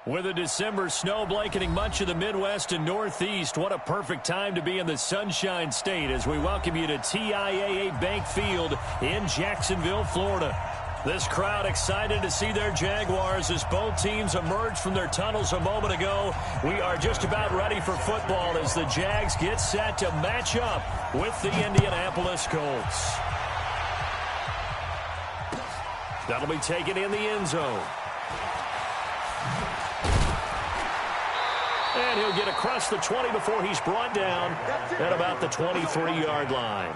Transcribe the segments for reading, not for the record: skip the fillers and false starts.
With a December snow blanketing much of the Midwest and Northeast, what a perfect time to be in the Sunshine State as we welcome you to TIAA Bank Field in Jacksonville, Florida. This crowd excited to see their Jaguars as both teams emerged from their tunnels a moment ago. We are just about ready for football as the Jags get set to match up with the Indianapolis Colts. That'll be taken in the end zone. And he'll get across the 20 before he's brought down at about the 23-yard line.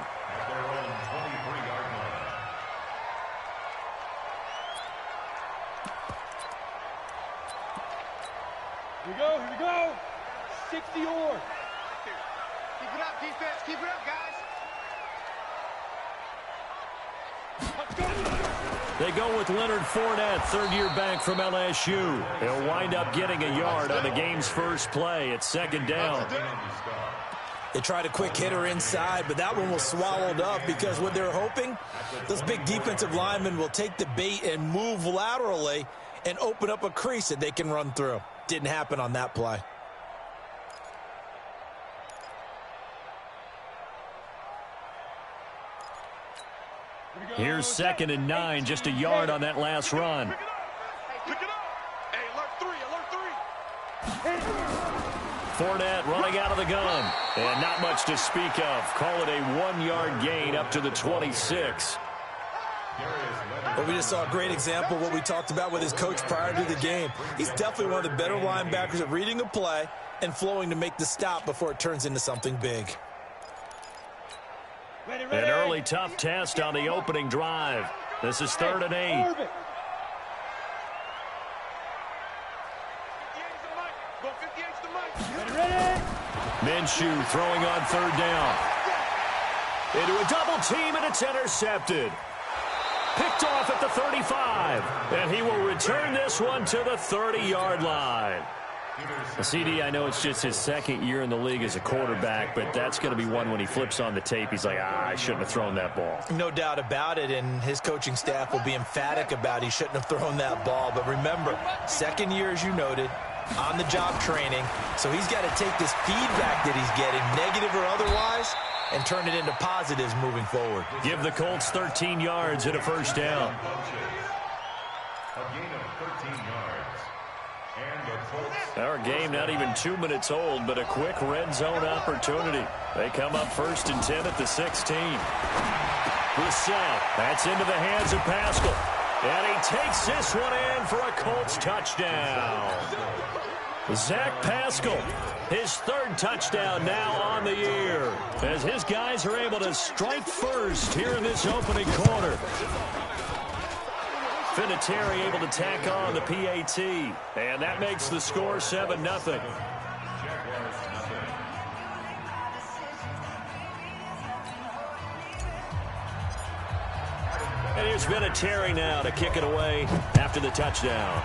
Here we go. 60 or. Keep it up, defense. Keep it up, guys. They go with Leonard Fournette, third-year back from LSU. He'll wind up getting a yard on the game's first play. It's second down. They tried a quick hitter inside, but that one was swallowed up because what they're hoping, those big defensive linemen will take the bait and move laterally and open up a crease that they can run through. Didn't happen on that play. Here's 2nd and 9, just a yard on that last run. Pick it up. Hey, alert 3, alert 3. Fournette running out of the gun. And not much to speak of. Call it a 1-yard gain up to the 26. Well, we just saw a great example of what we talked about with his coach prior to the game. He's definitely one of the better linebackers at reading a play and flowing to make the stop before it turns into something big. An early tough test on the opening drive. This is 3rd and 8. Minshew throwing on 3rd down. Into a double team, and it's intercepted. Picked off at the 35. And he will return this one to the 30-yard line. CD, I know it's just his 2nd year in the league as a quarterback, but that's going to be one when he flips on the tape. He's like, I shouldn't have thrown that ball. No doubt about it, and his coaching staff will be emphatic about he shouldn't have thrown that ball. But remember, 2nd year, as you noted, on-the-job training, so he's got to take this feedback that he's getting, negative or otherwise, and turn it into positives moving forward. Give the Colts 13 yards and a first down. Our game not even 2 minutes old, but a quick red zone opportunity. They come up 1st and 10 at the 16. Brissett, that's into the hands of Pascal. And he takes this one in for a Colts touchdown. Zach Pascal, his 3rd touchdown now on the year, as his guys are able to strike first here in this opening quarter. Vinatieri able to tack on the PAT, and that makes the score 7-0. And here's Vinatieri now to kick it away after the touchdown.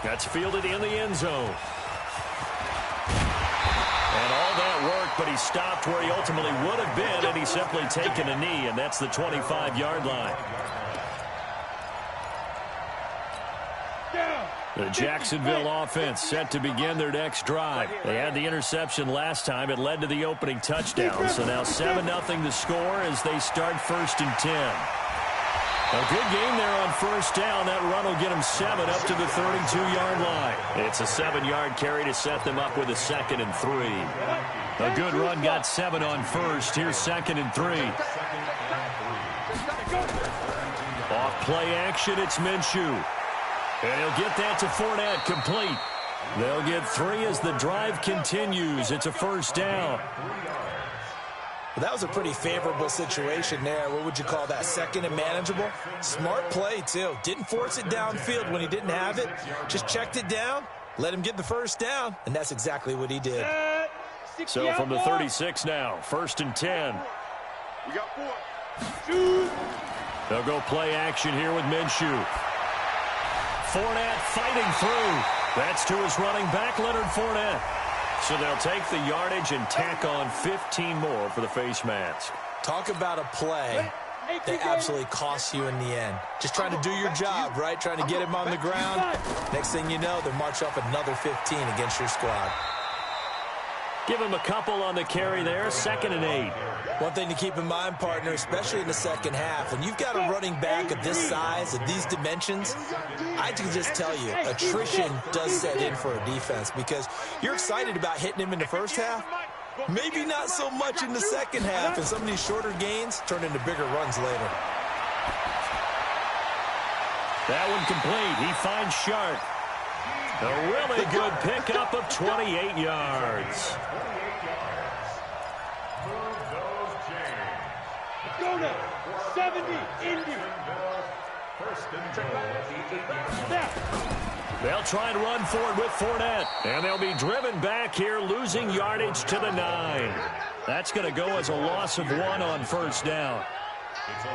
That's fielded in the end zone. And all that work, but he stopped where he ultimately would have been, and he's simply taken a knee, and that's the 25-yard line. The Jacksonville offense set to begin their next drive. They had the interception last time. It led to the opening touchdown. So now 7-0 the score as they start 1st and 10. A good game there on 1st down. That run will get them 7 up to the 32-yard line. It's a 7-yard carry to set them up with a 2nd and 3. A good run got 7 on 1st. Here's 2nd and 3. Off play action, it's Minshew. And he'll get that to Fournette, complete. They'll get 3 as the drive continues. It's a 1st down. Well, that was a pretty favorable situation there. What would you call that? 2nd and manageable? Smart play, too. Didn't force it downfield when he didn't have it. Just checked it down, let him get the 1st down, and that's exactly what he did. So from the 36 now, 1st and 10. We got 4. They'll go play action here with Minshew. Fournette fighting through. That's to his running back, Leonard Fournette. So they'll take the yardage and tack on 15 more for the face mask. Talk about a play they absolutely cost you in the end. Just trying to do your job, right? Trying to get him on the ground. Next thing you know, they march up another 15 against your squad. Give him a couple on the carry there, 2nd and 8. One thing to keep in mind, partner, especially in the second half, when you've got a running back of this size, of these dimensions, I can just tell you, attrition does set in for a defense because you're excited about hitting him in the first half. Maybe not so much in the second half, and some of these shorter gains turn into bigger runs later. That one complete. He finds Sharp. A really good pickup of 28 yards. Go now. 70, Indy. They'll try and run for it with Fournette. And they'll be driven back here, losing yardage to the 9. That's going to go as a loss of 1 on first down.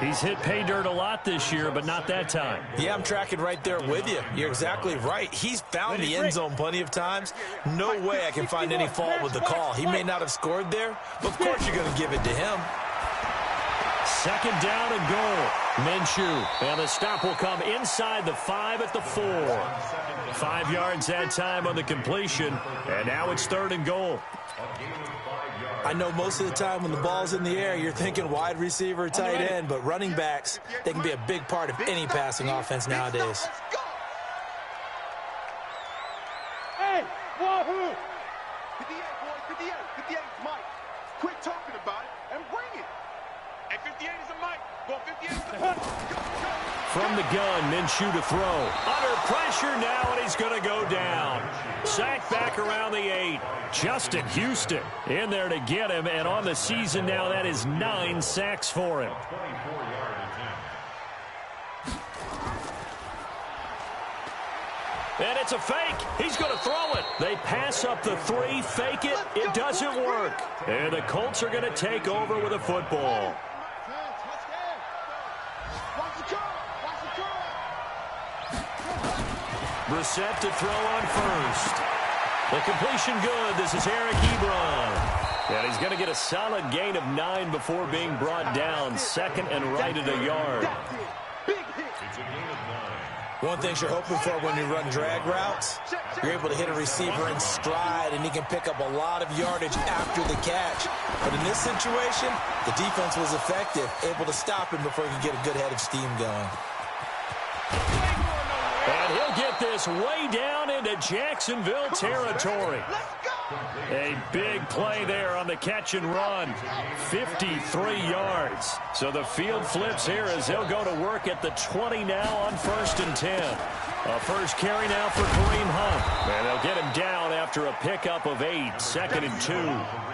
He's hit pay dirt a lot this year, but not that time. Yeah, I'm tracking right there with you. You're exactly right. He's found the end zone plenty of times. No way I can find any fault with the call. He may not have scored there, but of course you're going to give it to him. 2nd down and goal. Minshew. And the stop will come inside the 5 at the 4. 5 yards that time on the completion, and now it's 3rd and goal. I know most of the time when the ball's in the air, you're thinking wide receiver, tight end, but running backs, they can be a big part of any passing offense nowadays. Hey, wahoo! 58, boys, 58. 58 is Mike. Quit talking about it and bring it. And 58 is a Mike. Well, 58 is the From the gun, Minshew to throw. Under pressure now, and he's going to go down. Sacked back around the 8. Justin Houston in there to get him, and on the season now, that is 9 sacks for him. And it's a fake. He's going to throw it. They pass up the 3, fake it. It doesn't work. And the Colts are going to take over with a football. Brissett to throw on first. The completion good. This is Eric Ebron. And he's going to get a solid gain of 9 before being brought down. 2nd and right at a yard. One thing you're hoping for when you run drag routes, you're able to hit a receiver in stride, and he can pick up a lot of yardage after the catch. But in this situation, the defense was effective, able to stop him before he could get a good head of steam going. And he'll get this way down into Jacksonville territory. A big play there on the catch and run. 53 yards. So the field flips here as they'll go to work at the 20 now on 1st and 10. A first carry now for Kareem Hunt. And they'll get him down after a pickup of 8. 2nd and 2.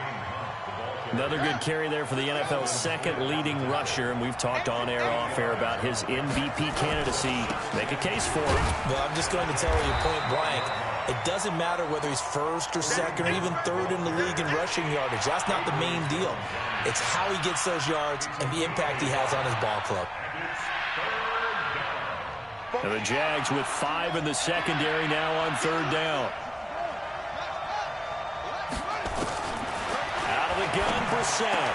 Another good carry there for the NFL's 2nd leading rusher, and we've talked on air, off air about his MVP candidacy. Make a case for him. Well, I'm just going to tell you point blank, it doesn't matter whether he's 1st or 2nd or even 3rd in the league in rushing yardage. That's not the main deal. It's how he gets those yards and the impact he has on his ball club. And the Jags with 5 in the secondary now on 3rd down. Gun Brissett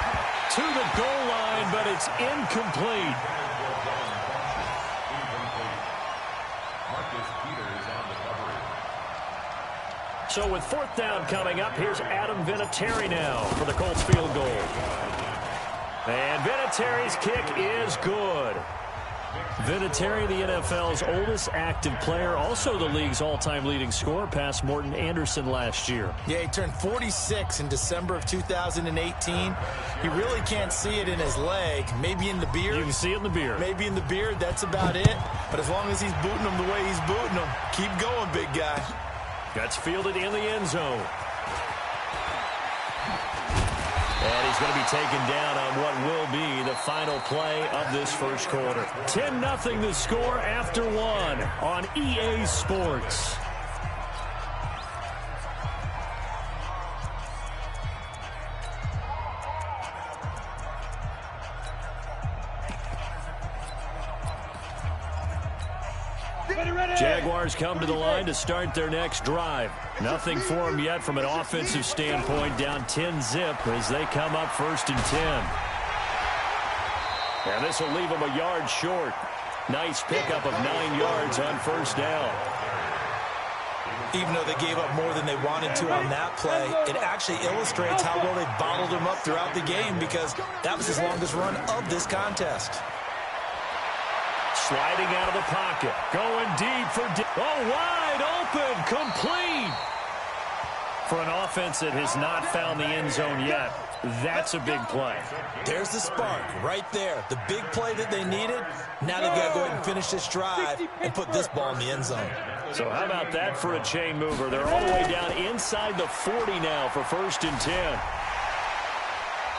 to the goal line, but it's incomplete. So with 4th down coming up, here's Adam Vinatieri now for the Colts field goal. And Vinatieri's kick is good. Vinatieri, the NFL's oldest active player, also the league's all-time leading scorer, past Morton Anderson last year. Yeah, he turned 46 in December of 2018. You really can't see it in his leg. Maybe in the beard. You can see it in the beard. Maybe in the beard, that's about it. But as long as he's booting him the way he's booting him, keep going, big guy. That's fielded in the end zone. And he's going to be taken down on what will be the final play of this first quarter. 10-0 the score after 1 on EA Sports. Jaguars come to the line to start their next drive. Nothing for them yet from an offensive standpoint, down 10-0 as they come up 1st and 10. And this will leave him a yard short. Nice pickup of 9 yards on first down. Even though they gave up more than they wanted to on that play, it actually illustrates how well they bottled him up throughout the game, because that was his longest run of this contest. Sliding out of the pocket. Going deep for wide open. Complete. For an offense that has not found the end zone yet, that's a big play. There's the spark right there. The big play that they needed. Now they've got to go ahead and finish this drive and put this ball in the end zone. So how about that for a chain mover? They're all the way down inside the 40 now for 1st and 10.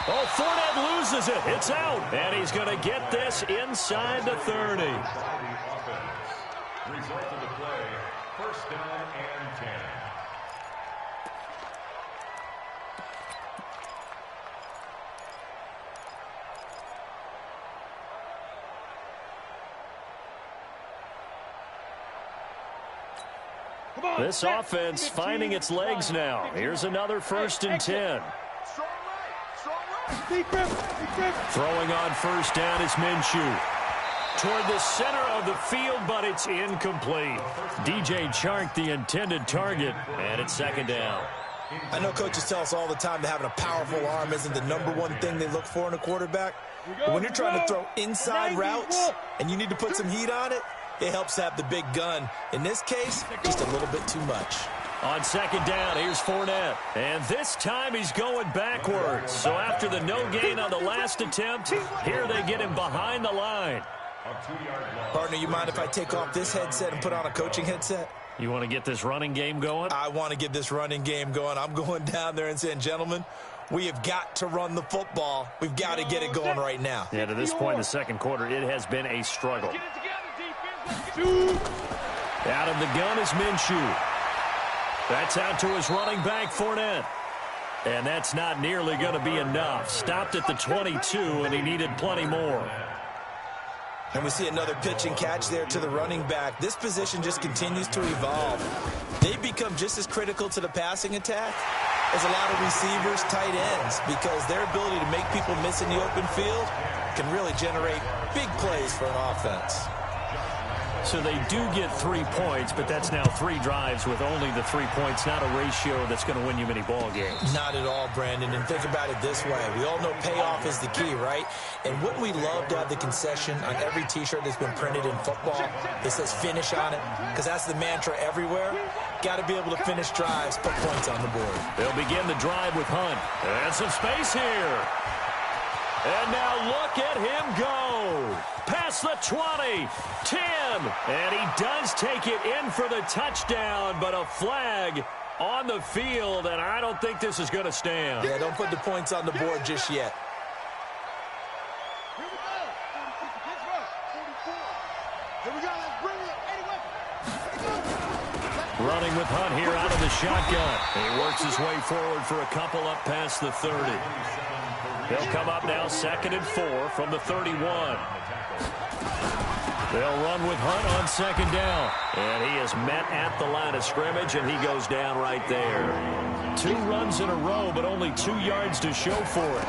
Oh, Fournette loses it. It's out. And he's going to get this inside the 30. Result of the play, 1st down and 10. This offense finding its legs now. Here's another 1st and 10. Throwing on 1st down is Minshew. Toward the center of the field, but it's incomplete. DJ Chark, the intended target, and it's 2nd down. I know coaches tell us all the time that having a powerful arm isn't the #1 thing they look for in a quarterback. But when you're trying to throw inside routes and you need to put some heat on it, it helps have the big gun. In this case, just a little bit too much. On 2nd down, here's Fournette. And this time he's going backwards. So after the no gain on the last attempt, here they get him behind the line. Partner, you mind if I take off this headset and put on a coaching headset? You want to get this running game going? I want to get this running game going. I'm going down there and saying, gentlemen, we have got to run the football. We've got to get it going right now. Yeah, to this point in the 2nd quarter, it has been a struggle. Out of the gun is Minshew. That's out to his running back, Fournette. And that's not nearly going to be enough. Stopped at the 22, and he needed plenty more. And we see another pitch and catch there to the running back. This position just continues to evolve. They become just as critical to the passing attack as a lot of receivers, tight ends, because their ability to make people miss in the open field can really generate big plays for an offense. So they do get 3 points, but that's now 3 drives with only the 3 points, not a ratio that's going to win you many ball games. Not at all, Brandon. And think about it this way. We all know payoff is the key, right? And wouldn't we love to have the concession on every T-shirt that's been printed in football that says finish on it? Because that's the mantra everywhere. Got to be able to finish drives, put points on the board. They'll begin the drive with Hunt. And some space here. And now look at him go. Past the 20, 10, and he does take it in for the touchdown, but a flag on the field, and I don't think this is going to stand. Yeah, don't put the points on the board just yet. Running with Hunt here out of the shotgun. He works his way forward for a couple up past the 30. They'll come up now 2nd and 4 from the 31. They'll run with Hunt on 2nd down. And he is met at the line of scrimmage, and he goes down right there. 2 runs in a row, but only 2 yards to show for it.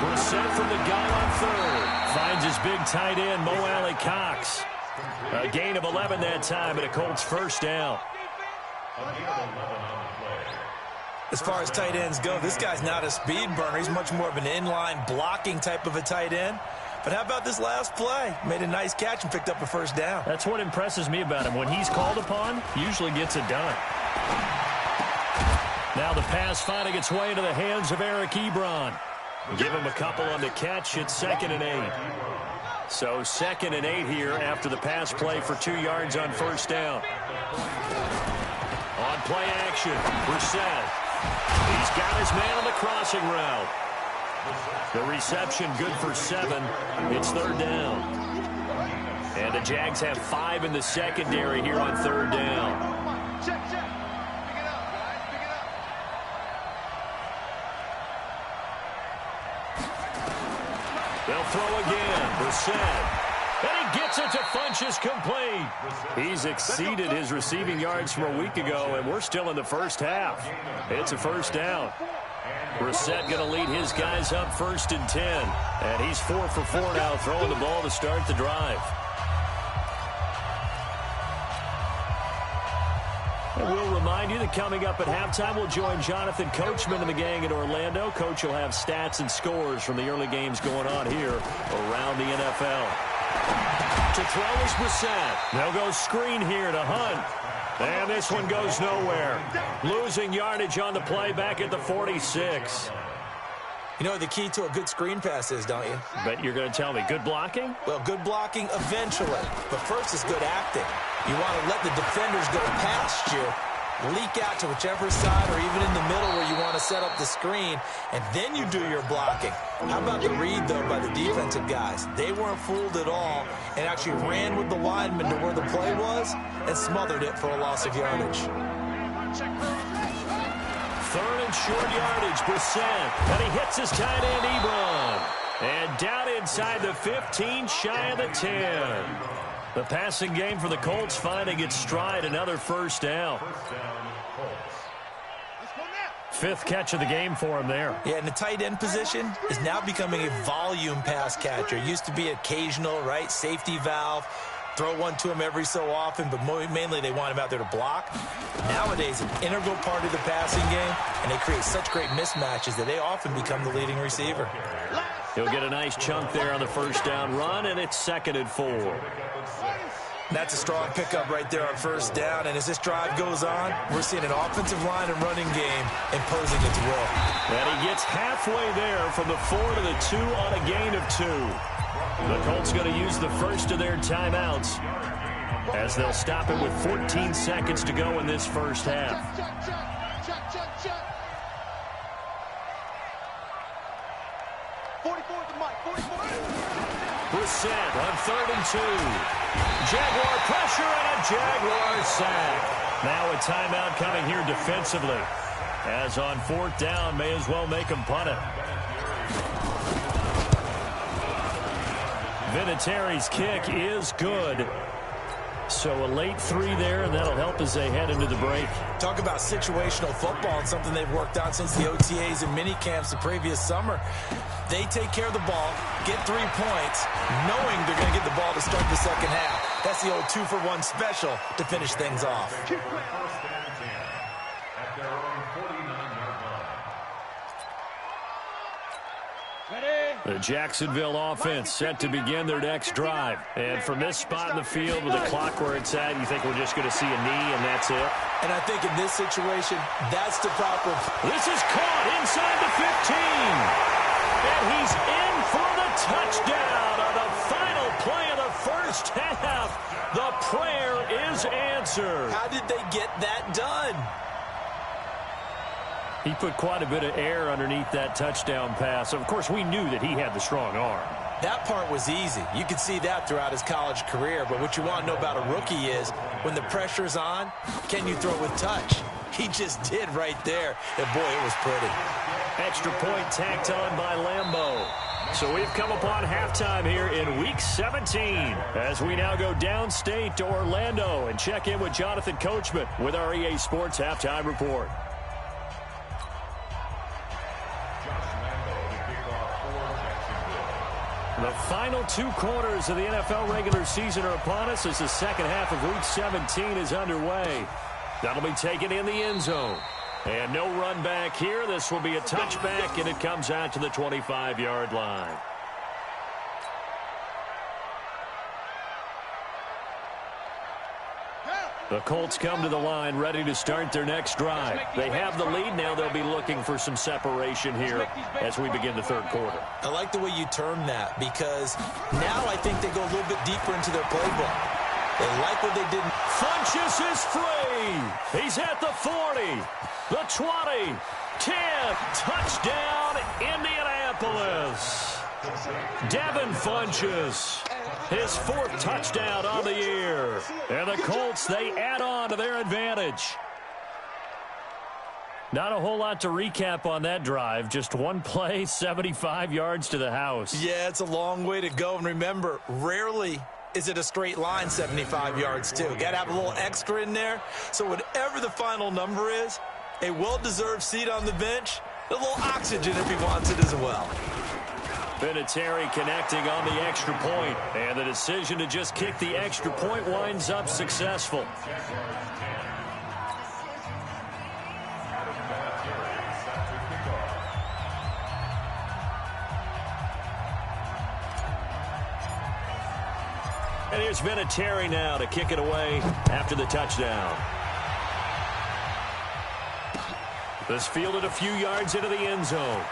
Brissett from the gun on 3rd. Finds his big tight end, Mo Alley Cox. A gain of 11 that time, and a Colts 1st down. As far as tight ends go, this guy's not a speed burner. He's much more of an inline blocking type of a tight end. But how about this last play? Made a nice catch and picked up a 1st down. That's what impresses me about him. When he's called upon, he usually gets it done. Now the pass finding its way into the hands of Eric Ebron. Give him a couple on the catch. It's 2nd and 8. So 2nd and 8 here after the pass play for 2 yards on 1st down. On play action, Brissett. He's got his man on the crossing route. The reception good for 7. It's 3rd down. And the Jags have 5 in the secondary here on 3rd down. Check. Pick it up, guys. Pick it up. They'll throw again. Brissett. And he gets it to Funchess complete. He's exceeded his receiving yards from a week ago, and we're still in the 1st half. It's a 1st down. Brissett going to lead his guys up 1st and 10. And he's 4 for 4 now, throwing the ball to start the drive. And we'll remind you that coming up at halftime, we'll join Jonathan Coachman and the gang in Orlando. Coach will have stats and scores from the early games going on here around the NFL. To throw is Brissett. They'll go screen here to Hunt. And this one goes nowhere. Losing yardage on the play back at the 46. You know what the key to a good screen pass is, don't you? Bet you're going to tell me. Good blocking? Well, good blocking eventually. But first is good acting. You want to let the defenders go past you, leak out to whichever side or even in the middle where you want to set up the screen, and then you do your blocking. How about the read, though, by the defensive guys? They weren't fooled at all and actually ran with the lineman to where the play was and smothered it for a loss of yardage. 3rd and short yardage, Brissett. And he hits his tight end, Ebron. And down inside the 15, shy of the 10. The passing game for the Colts finding its stride, another 1st down. 5th catch of the game for him there. Yeah, and the tight end position is now becoming a volume pass catcher. It used to be occasional, right? Safety valve. Throw one to him every so often, but mainly they want him out there to block. Nowadays, an integral part of the passing game, and they create such great mismatches that they often become the leading receiver. He'll get a nice chunk there on the 1st down run, and it's 2nd and 4. That's a strong pickup right there on 1st down, and as this drive goes on, we're seeing an offensive line and running game imposing its will. And he gets halfway there from the 4 to the 2 on a gain of 2. The Colts going to use the first of their timeouts as they'll stop it with 14 seconds to go in this 1st half. Brissett on 3rd and 2. Jaguar pressure and a Jaguar sack. Now a timeout coming here defensively. As on 4th down, may as well make him punt it. Vinatieri's kick is good. So a late 3 there, and that'll help as they head into the break. Talk about situational football and something they've worked on since the OTAs and mini camps the previous summer. They take care of the ball, get 3 points, knowing they're going to get the ball to start the 2nd half. That's the old 2-for-1 special to finish things off. The Jacksonville offense set to begin their next drive. And from this spot in the field with the clock where it's at, you think we're just going to see a knee and that's it? And I think in this situation, that's the proper. This is caught inside the 15. And he's in for the touchdown on the final play of the 1st half. The prayer is answered. How did they get that done? He put quite a bit of air underneath that touchdown pass. Of course, we knew that he had the strong arm. That part was easy. You could see that throughout his college career. But what you want to know about a rookie is when the pressure's on, can you throw with touch? He just did right there. And, boy, it was pretty. Extra point tacked on by Lambeau. So we've come upon halftime here in Week 17 as we now go downstate to Orlando and check in with Jonathan Coachman with our EA Sports Halftime Report. The final 2 quarters of the NFL regular season are upon us as the 2nd half of Week 17 is underway. That'll be taken in the end zone. And no run back here. This will be a touchback, and it comes out to the 25-yard line. The Colts come to the line ready to start their next drive. They have the lead. Now they'll be looking for some separation here as we begin the 3rd quarter. I like the way you term that because now I think they go a little bit deeper into their playbook. They like what they did. Funchess is free. He's at the 40, the 20, 10. Touchdown, Indianapolis. Devin Funchess, his 4th touchdown on the year. And the Colts, they add on to their advantage. Not a whole lot to recap on that drive. Just one play, 75 yards to the house. Yeah, it's a long way to go. And remember, rarely is it a straight line 75 yards, too. Got to have a little extra in there. So whatever the final number is, a well-deserved seat on the bench, A little oxygen if he wants it as well. Vinatieri connecting on the extra point, and the decision to just kick the extra point winds up successful. And here's Vinatieri now to kick it away after the touchdown. This fielded a few yards into the end zone.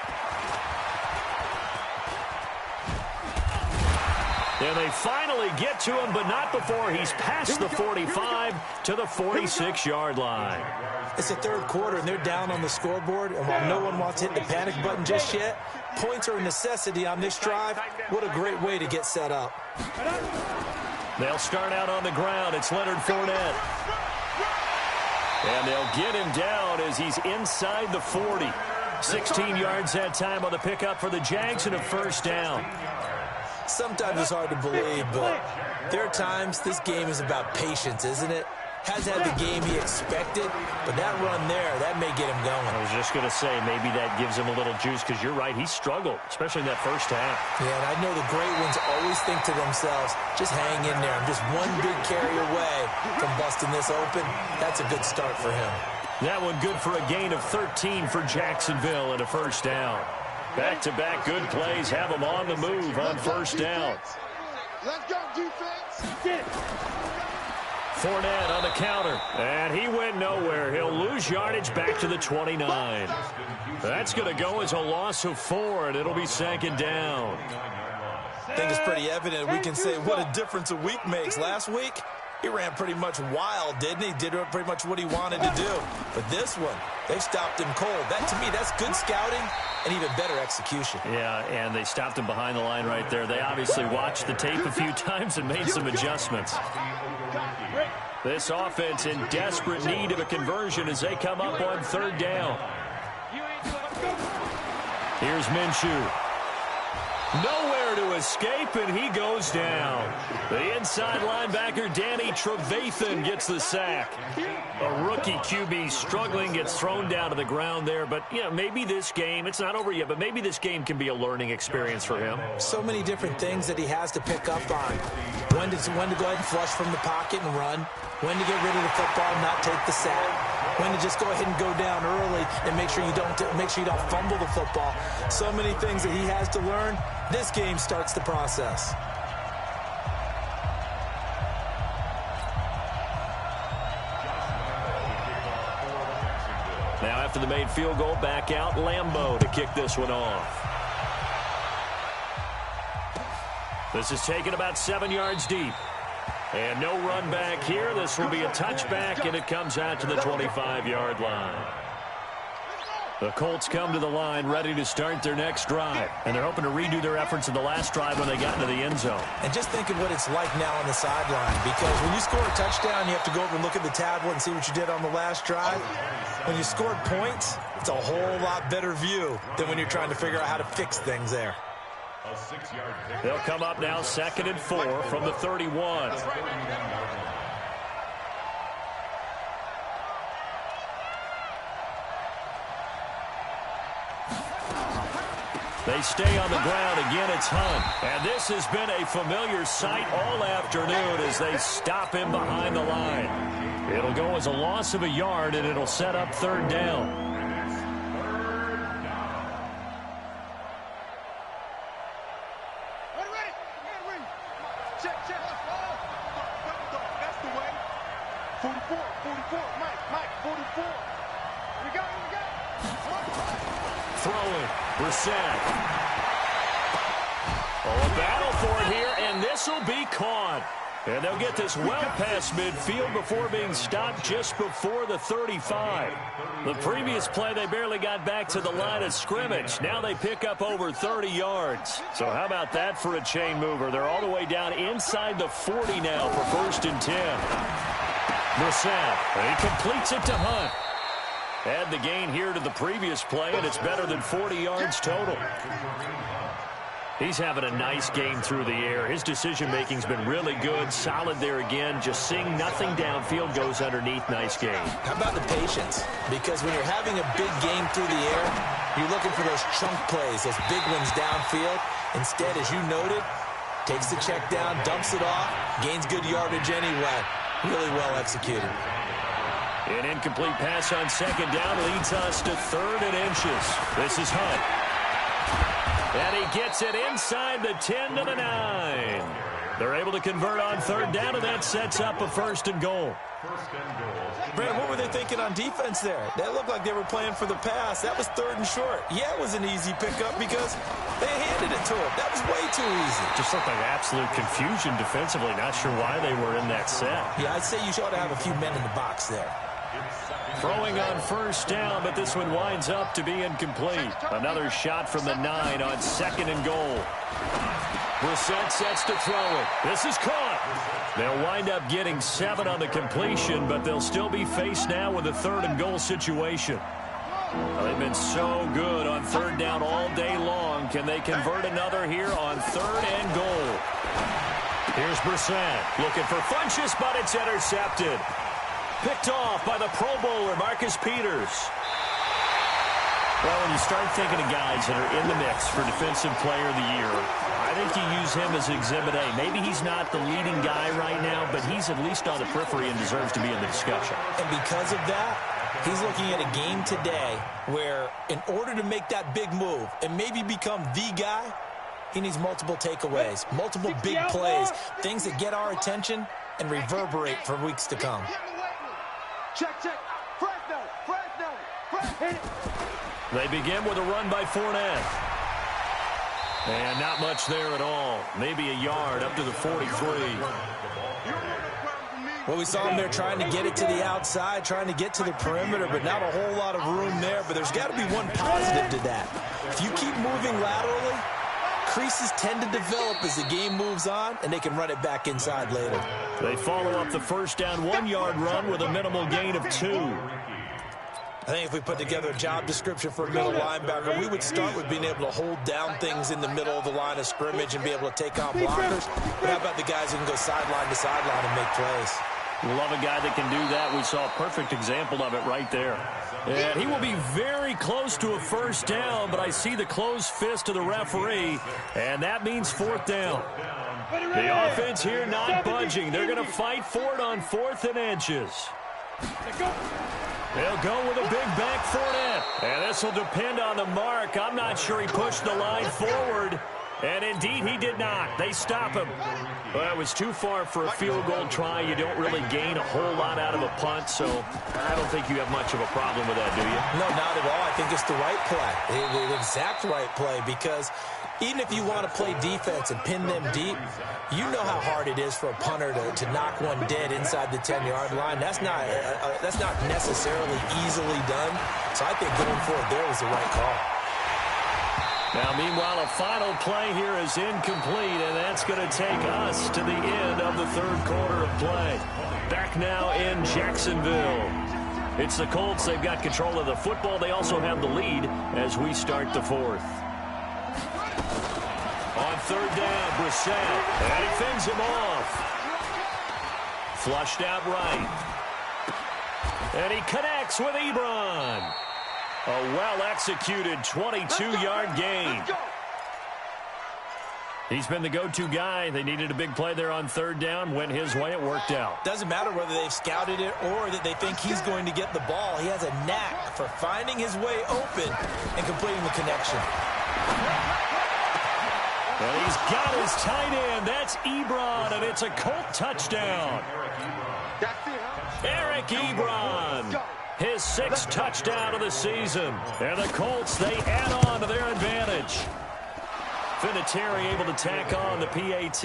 And they finally get to him, but not before he's past the 45 to the 46-yard line. It's the third quarter, and they're down on the scoreboard. And while no one wants to hit the panic button just yet, points are a necessity on this drive. What a great way to get set up. They'll start out on the ground. It's Leonard Fournette. And they'll get him down as he's inside the 40. 16 yards that time on the pickup for the Jags and a first down. Sometimes it's hard to believe, but there are times this game is about patience, isn't it? Hasn't had the game he expected, but that run there, that may get him going. I was just going to say, maybe that gives him a little juice, because you're right, he struggled, especially in that first half. Yeah, and I know the great ones always think to themselves, just hang in there. I'm just one big carry away from busting this open. That's a good start for him. That one good for a gain of 13 for Jacksonville and a first down. Back-to-back good plays have them on the move on first down. Let's go, defense. Fournette on the counter, and he went nowhere. He'll lose yardage back to the 29. That's going to go as a loss of 4, and it'll be second down. I think it's pretty evident. We can say what a difference a week makes. Last week, he ran pretty much wild, didn't he? Did pretty much what he wanted to do. But this one, they stopped him cold. That, to me, that's good scouting and even better execution. Yeah, and they stopped him behind the line right there. They obviously watched the tape a few times and made some adjustments. This offense in desperate need of a conversion as they come up on third down. Here's Minshew. Nowhere to escape, and he goes down. The inside linebacker, Danny Trevathan, gets the sack. A rookie QB struggling, gets thrown down to the ground there. But, you know, maybe this game, it's not over yet, but maybe this game can be a learning experience for him. So many different things that he has to pick up on. When to go ahead and flush from the pocket and run. When to get rid of the football and not take the sack. When to just go ahead and go down early and make sure you don't fumble the football. So many things that he has to learn. This game starts the process. Now after the made field goal, back out Lambeau to kick this one off. This is taken about 7 yards deep. And no run back here. This will be a touchback, and it comes out to the 25-yard line. The Colts come to the line ready to start their next drive. And they're hoping to redo their efforts in the last drive when they got into the end zone. And just think of what it's like now on the sideline. Because when you score a touchdown, you have to go over and look at the tablet and see what you did on the last drive. When you scored points, it's a whole lot better view than when you're trying to figure out how to fix things there. They'll come up now 2nd and 4 from the 31. They stay on the ground. Again, it's Hunt. And this has been a familiar sight all afternoon as they stop him behind the line. It'll go as a loss of a yard, and it'll set up third down. A battle for it here, and this will be caught. And they'll get this well past midfield before being stopped just before the 35. The previous play, they barely got back to the line of scrimmage. Now they pick up over 30 yards. So how about that for a chain mover? They're all the way down inside the 40 now for 1st and 10. Brissett, he completes it to Hunt. Add the gain here to the previous play, and it's better than 40 yards total. He's having a nice game through the air. His decision-making's been really good. Solid there again. Just seeing nothing downfield goes underneath. Nice game. How about the patience? Because when you're having a big game through the air, You're looking for those chunk plays, those big ones downfield. Instead, as you noted, takes the check down, dumps it off, gains good yardage anyway. Really well executed. An incomplete pass on second down leads us to 3rd and inches. This is Hunt. And he gets it inside the 10 to the 9. They're able to convert on 3rd down, and that sets up a 1st and goal. Brad, what were they thinking on defense there? That looked like they were playing for the pass. That was 3rd and short. Yeah, it was an easy pickup because they handed it to him. That was way too easy. Just looked like absolute confusion defensively. Not sure why they were in that set. Yeah, I'd say you ought to have a few men in the box there. Throwing on 1st down, but this one winds up to be incomplete. Another shot from the 9 on 2nd and goal. Brissett sets to throw it. This is caught. They'll wind up getting 7 on the completion, but they'll still be faced now with a 3rd and goal situation. They've been so good on 3rd down all day long. Can they convert another here on 3rd and goal? Here's Brissett looking for Funchess, but it's intercepted. Picked off by the Pro Bowler, Marcus Peters. Well, when you start thinking of guys that are in the mix for Defensive Player of the Year, I think you use him as Exhibit A. Maybe he's not the leading guy right now, but he's at least on the periphery and deserves to be in the discussion. And because of that, he's looking at a game today where in order to make that big move and maybe become the guy, he needs multiple takeaways, multiple big plays, things that get our attention and reverberate for weeks to come. Check. Fresno. They begin with a run by Fournette. And not much there at all. Maybe a yard up to the 43. Well, we saw him there trying to get it to the outside, trying to get to the perimeter, but not a whole lot of room there. But there's got to be one positive to that. If you keep moving laterally, creases tend to develop as the game moves on, and they can run it back inside later. They follow up the 1st down 1-yard run with a minimal gain of 2. I think if we put together a job description for a middle linebacker, we would start with being able to hold down things in the middle of the line of scrimmage and be able to take on blockers. But how about the guys who can go sideline to sideline and make plays? Love a guy that can do that. We saw a perfect example of it right there. And he will be very close to a 1st down, but I see the closed fist of the referee, and that means 4th down. The offense here not budging. They're going to fight for it on 4th and inches. They'll go with a big back Fournette. And this will depend on the mark. I'm not sure he pushed the line forward. And indeed, he did not. They stop him. Well, it was too far for a field goal try. You don't really gain a whole lot out of a punt, so I don't think you have much of a problem with that, do you? No, not at all. I think it's the right play, the exact right play, because even if you want to play defense and pin them deep, you know how hard it is for a punter to knock one dead inside the 10-yard line. That's not necessarily easily done. So I think going for it there was the right call. Now, meanwhile, a final play here is incomplete, and that's going to take us to the end of the 3rd quarter of play. Back now in Jacksonville. It's the Colts. They've got control of the football. They also have the lead as we start the 4th. On 3rd down, Brissett, and he fends him off. Flushed out right. And he connects with Ebron. A well-executed 22-yard gain. He's been the go-to guy. They needed a big play there on 3rd down. Went his way. It worked out. Doesn't matter whether they've scouted it or that they think he's going to get the ball. He has a knack for finding his way open and completing the connection. And he's got his tight end. That's Ebron, and it's a Colt touchdown. Eric Ebron. His 6th touchdown of the season. And the Colts, they add on to their advantage. Vinatieri able to tack on the PAT.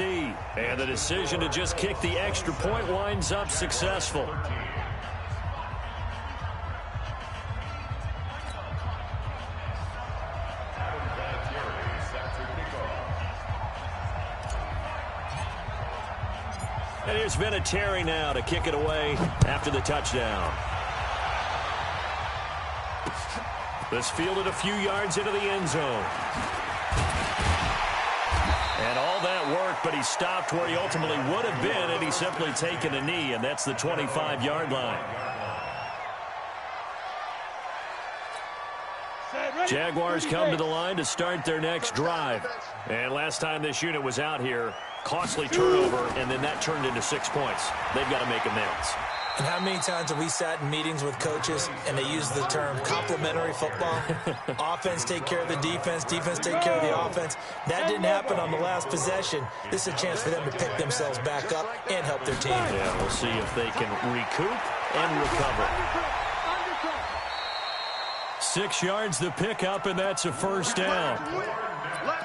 And the decision to just kick the extra point winds up successful. And here's Vinatieri now to kick it away after the touchdown. This fielded a few yards into the end zone. And all that worked, but he stopped where he ultimately would have been had he simply taken a knee, and that's the 25-yard line. Jaguars come to the line to start their next drive. And last time this unit was out here, costly turnover, and then that turned into 6 points. They've got to make amends. And how many times have we sat in meetings with coaches and they use the term complementary football? Offense take care of the defense, defense take care of the offense. That didn't happen on the last possession. This is a chance for them to pick themselves back up and help their team. Yeah, we'll see if they can recoup and recover. 6 yards the pickup, and that's a first down.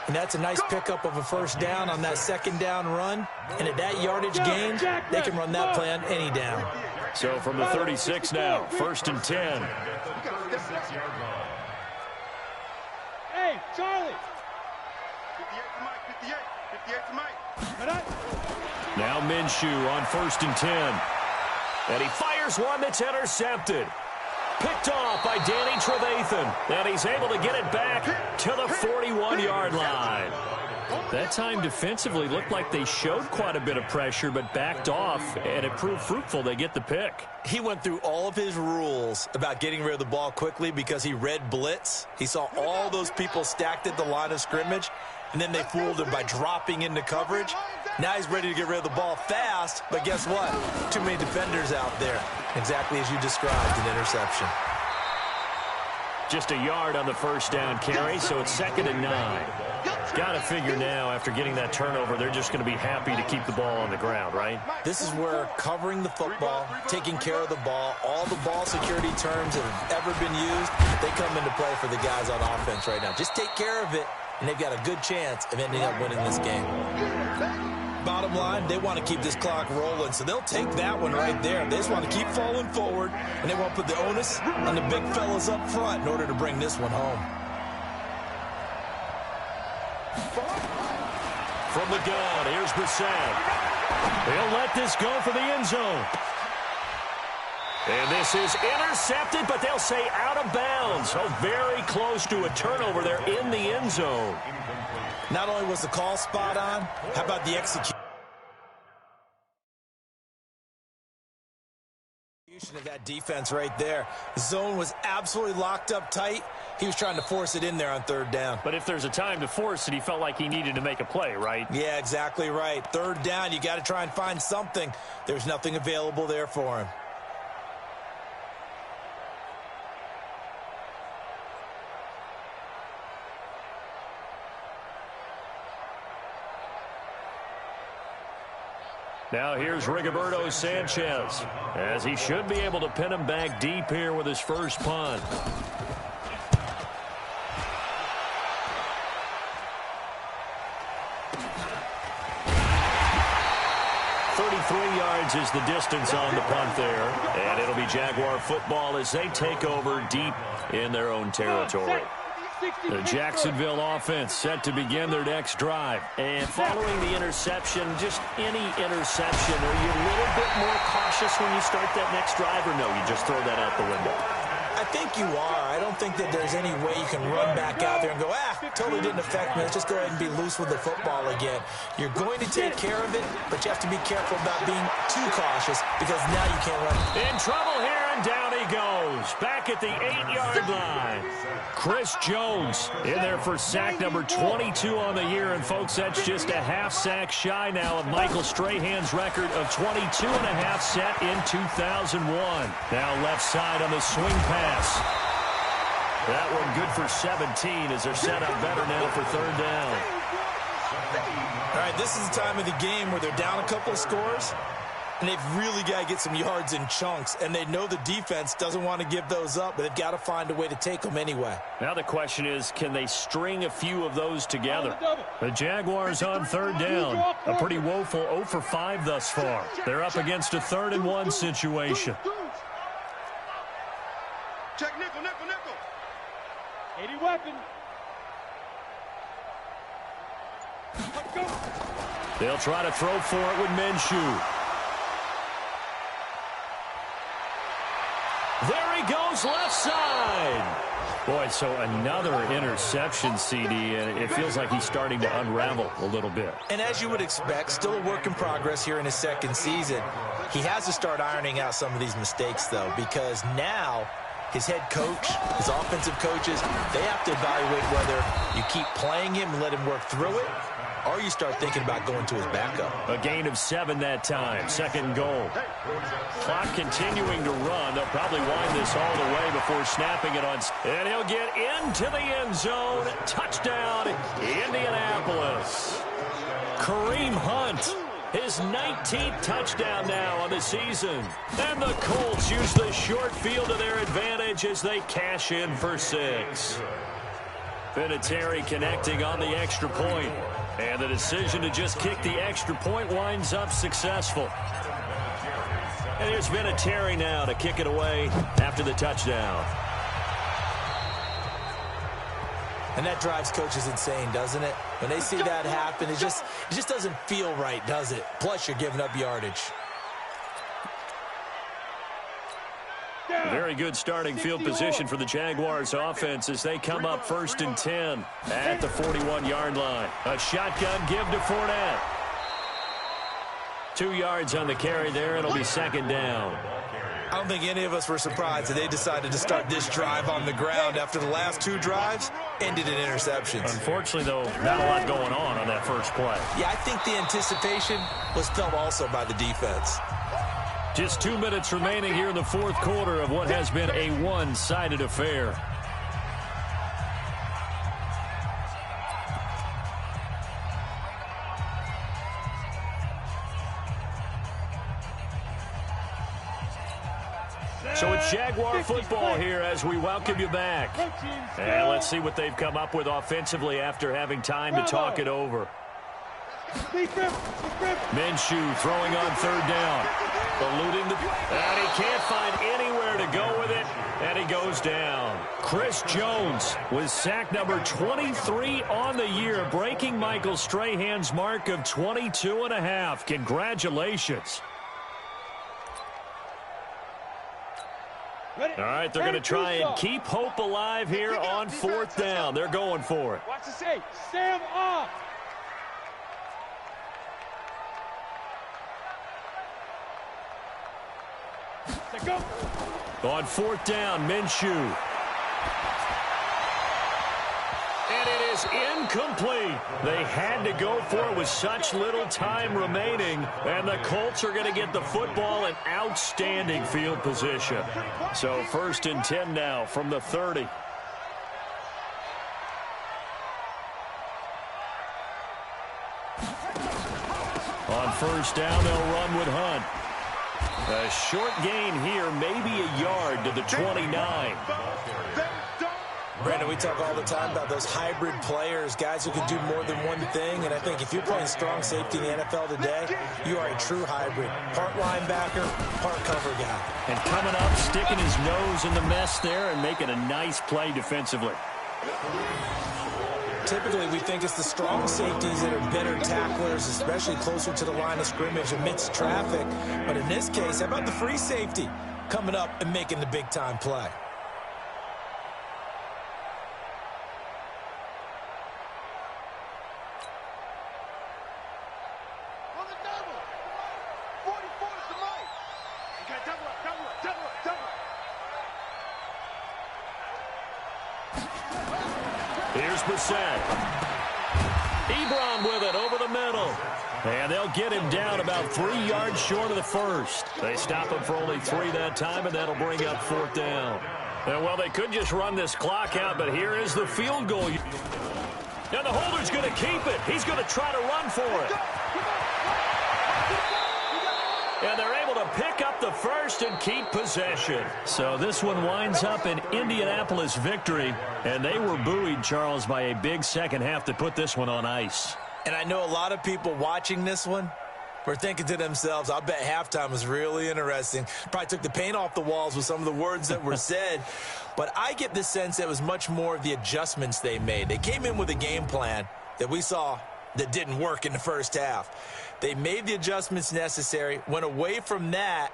And that's a nice pickup of a first down on that second down run. And at that yardage gain, they can run that play on any down. So from the 36 now, 1st and 10. Hey, Charlie. 58 to Mike, 58 to Mike. Now Minshew on 1st and 10. And he fires one that's intercepted. Picked off by Danny Trevathan. And he's able to get it back to the 41-yard line. That time defensively looked like they showed quite a bit of pressure, but backed off, and it proved fruitful. They get the pick. He went through all of his rules about getting rid of the ball quickly because he read blitz. He saw all those people stacked at the line of scrimmage, and then they fooled him by dropping into coverage. Now he's ready to get rid of the ball fast, but guess what? Too many defenders out there. Exactly as you described, an interception. Just a yard on the first down carry, so it's 2nd and 9. Got to figure now, after getting that turnover, they're just going to be happy to keep the ball on the ground, right? This is where covering the football, taking care of the ball, all the ball security terms that have ever been used, they come into play for the guys on offense right now. Just take care of it, and they've got a good chance of ending up winning this game. Bottom line, they want to keep this clock rolling, so they'll take that one right there. They just want to keep falling forward, and they want to put the onus on the big fellas up front in order to bring this one home. From the gun, here's Brissett. He'll let this go for the end zone. And this is intercepted, but they'll say out of bounds. So very close to a turnover there in the end zone. Not only was the call spot on, how about the execution of that defense right there? The zone was absolutely locked up tight. He was trying to force it in there on 3rd down. But if there's a time to force it, he felt like he needed to make a play, right? Yeah, exactly right. 3rd down, you got to try and find something. There's nothing available there for him. Now here's Rigoberto Sanchez, as he should be able to pin him back deep here with his first punt. Yards is the distance on the punt there, and it'll be Jaguar football as they take over deep in their own territory. The Jacksonville offense set to begin their next drive. And following the interception, just any interception, are you a little bit more cautious when you start that next drive, or no, you just throw that out the window? I think you are. I don't think that there's any way you can run back out there and go, totally didn't affect me. Let's just go ahead and be loose with the football again. You're going to take care of it, but you have to be careful about being too cautious because now you can't run. In trouble here, and down he goes. Back at the 8-yard line. Chris Jones in there for sack number 22 on the year. And, folks, that's just a half sack shy now of Michael Strahan's record of 22.5 set in 2001. Now left side on the swing pass. That one good for 17 as they're set up better now for 3rd down. All right, this is the time of the game where they're down a couple of scores, and they've really got to get some yards in chunks, and they know the defense doesn't want to give those up, but they've got to find a way to take them anyway. Now the question is, can they string a few of those together? The Jaguars on 3rd down. A pretty woeful 0 for 5 thus far. They're up against a 3rd and 1 situation. Check nickel, nickel, nickel. 80 weapon. They'll try to throw for it with Minshew. There he goes, left side. Boy, so another interception, CD, and it feels like he's starting to unravel a little bit. And as you would expect, still a work in progress here in his 2nd season. He has to start ironing out some of these mistakes, though, because now his head coach, his offensive coaches, they have to evaluate whether you keep playing him and let him work through it, or you start thinking about going to his backup. A gain of 7 that time. 2nd goal. Clock continuing to run. They'll probably wind this all the way before snapping it on. And he'll get into the end zone. Touchdown, Indianapolis. Kareem Hunt, his 19th touchdown now on the season. And the Colts use the short field to their advantage as they cash in for 6. Vinatieri connecting on the extra point. And the decision to just kick the extra point winds up successful. And here's Vinatieri now to kick it away after the touchdown. And that drives coaches insane, doesn't it? When they see that happen, it just doesn't feel right, does it? Plus, you're giving up yardage. Very good starting field position for the Jaguars offense as they come up 1st and 10 at the 41-yard line. A shotgun give to Fournette. 2 yards on the carry there. It'll be 2nd down. I don't think any of us were surprised that they decided to start this drive on the ground after the last 2 drives ended in interceptions. Unfortunately, though, not a lot going on that first play. Yeah, I think the anticipation was felt also by the defense. Just 2 minutes remaining here in the 4th quarter of what has been a one-sided affair. So it's Jaguar football here as we welcome you back. And let's see what they've come up with offensively after having time to talk it over. Minshew throwing on 3rd down. Eluding and he can't find anywhere to go with it, and he goes down. Chris Jones with sack number 23 on the year, breaking Michael Strahan's mark of 22.5. Congratulations. All right, they're going to try and keep hope alive here on 4th down. They're going for it. Watch the say, Sam off. Go. On 4th down, Minshew. And it is incomplete. They had to go for it with such little time remaining. And the Colts are going to get the football in outstanding field position. So 1st and 10 now from the 30. On 1st down, they'll run with Hunt. A short gain here, maybe a yard to the 29. Brandon, we talk all the time about those hybrid players, guys who can do more than one thing. And I think if you're playing strong safety in the NFL today, you are a true hybrid. Part linebacker, part cover guy. And coming up, sticking his nose in the mess there and making a nice play defensively. Typically, we think it's the strong safeties that are better tacklers, especially closer to the line of scrimmage amidst traffic. But in this case, how about the free safety coming up and making the big-time play? Here's Brissett. Ebron with it over the middle. And they'll get him down about 3 yards short of the first. They stop him for only 3 that time, and that'll bring up 4th down. And, well, they could just run this clock out, but here is the field goal. And the holder's going to keep it. He's going to try to run for it. And they're able to pick up the first and keep possession. So this one winds up an Indianapolis victory. And they were buoyed, Charles, by a big second half to put this one on ice. And I know a lot of people watching this one were thinking to themselves, I'll bet halftime was really interesting. Probably took the paint off the walls with some of the words that were said. But I get the sense that it was much more of the adjustments they made. They came in with a game plan that we saw that didn't work in the first half. They made the adjustments necessary, went away from that,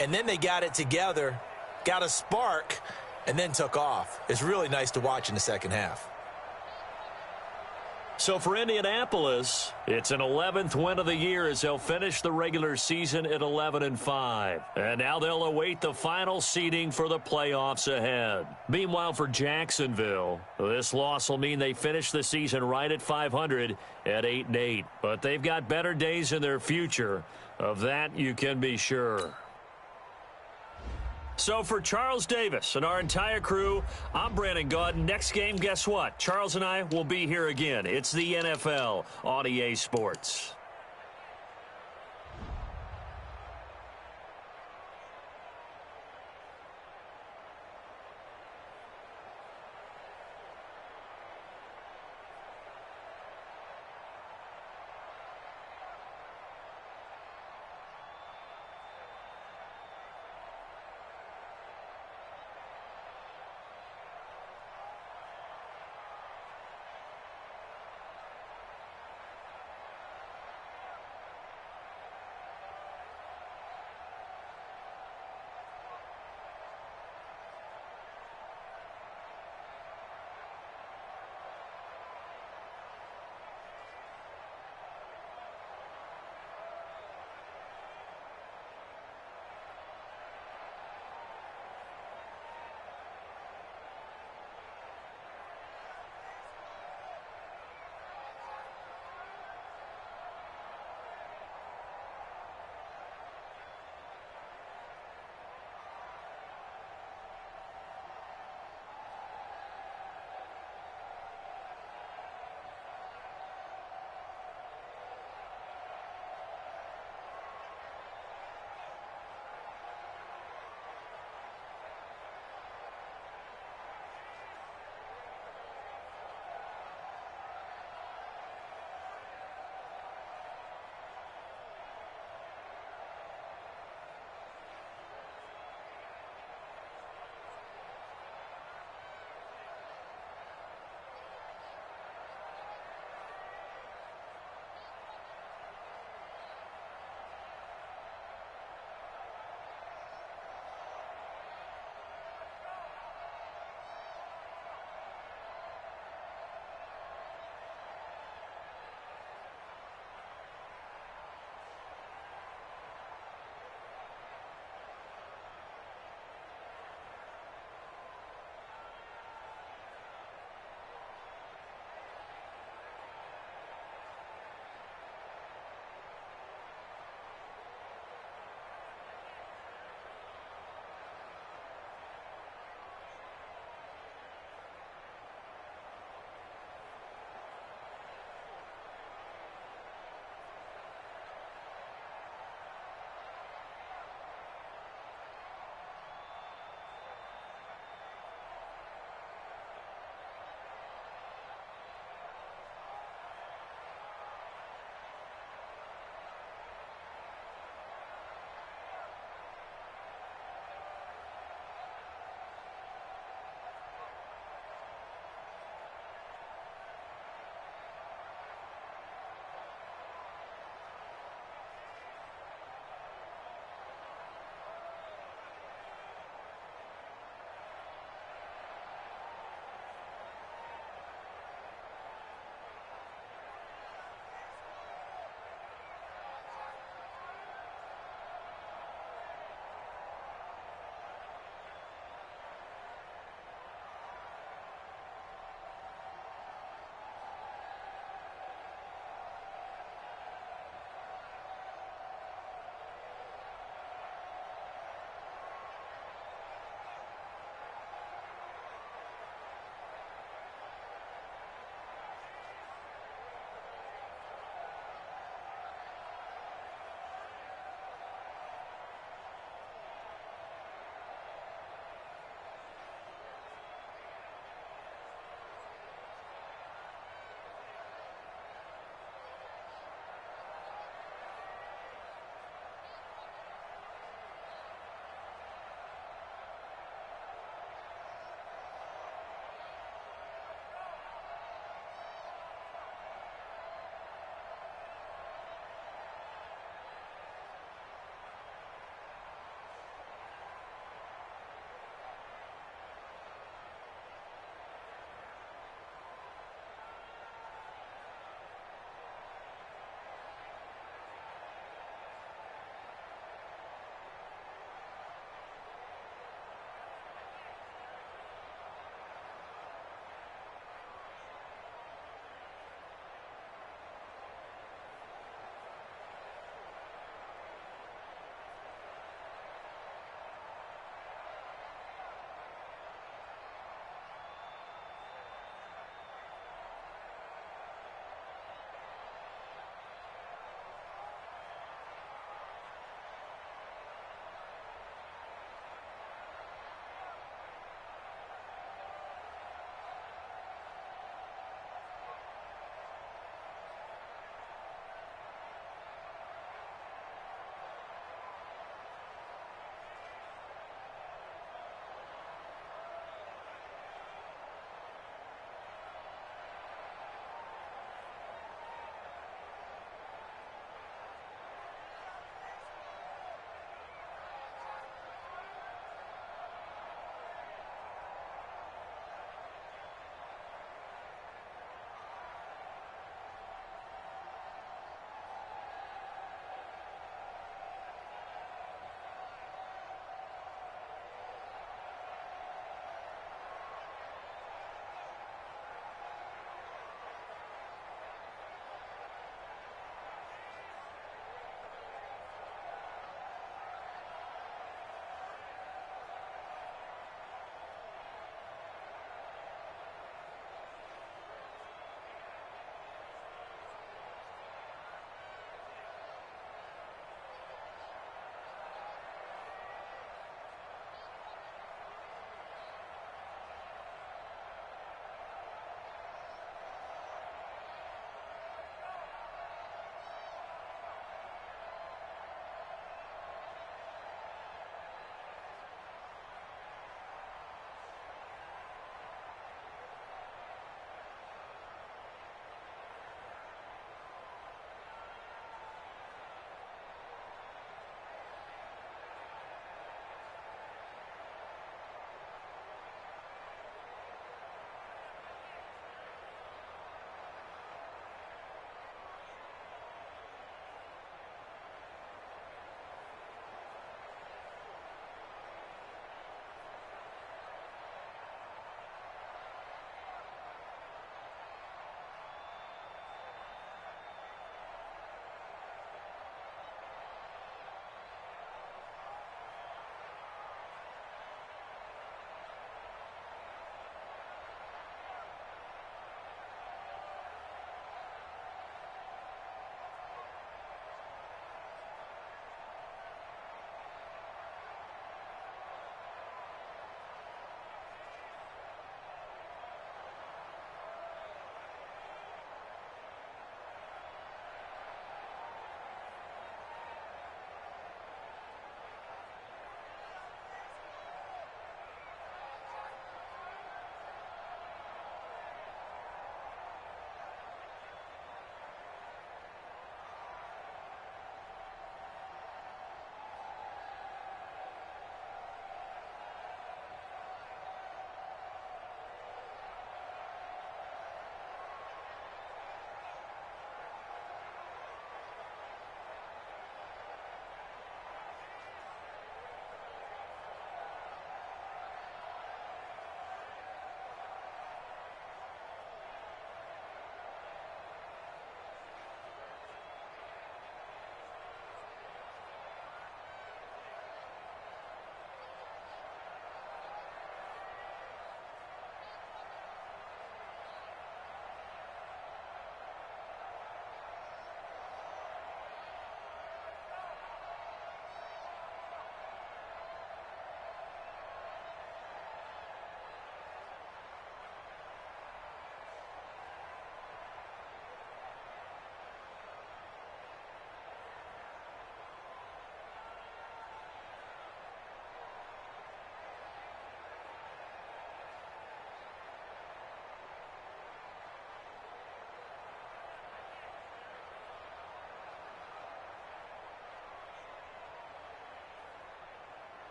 and then they got it together, got a spark, and then took off. It's really nice to watch in the second half. So for Indianapolis, it's an 11th win of the year as they'll finish the regular season at 11-5. And now they'll await the final seeding for the playoffs ahead. Meanwhile, for Jacksonville, this loss will mean they finish the season right at 500 at 8-8. But they've got better days in their future. Of that, you can be sure. So for Charles Davis and our entire crew, I'm Brandon Gaudin. Next game, guess what? Charles and I will be here again. It's the NFL on EA Sports.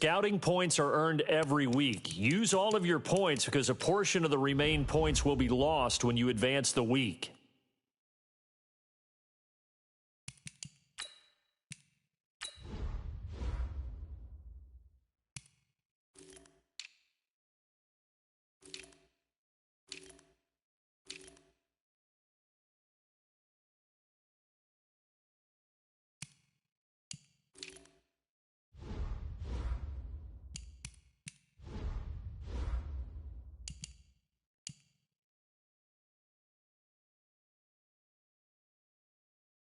Scouting points are earned every week. Use all of your points because a portion of the remaining points will be lost when you advance the week.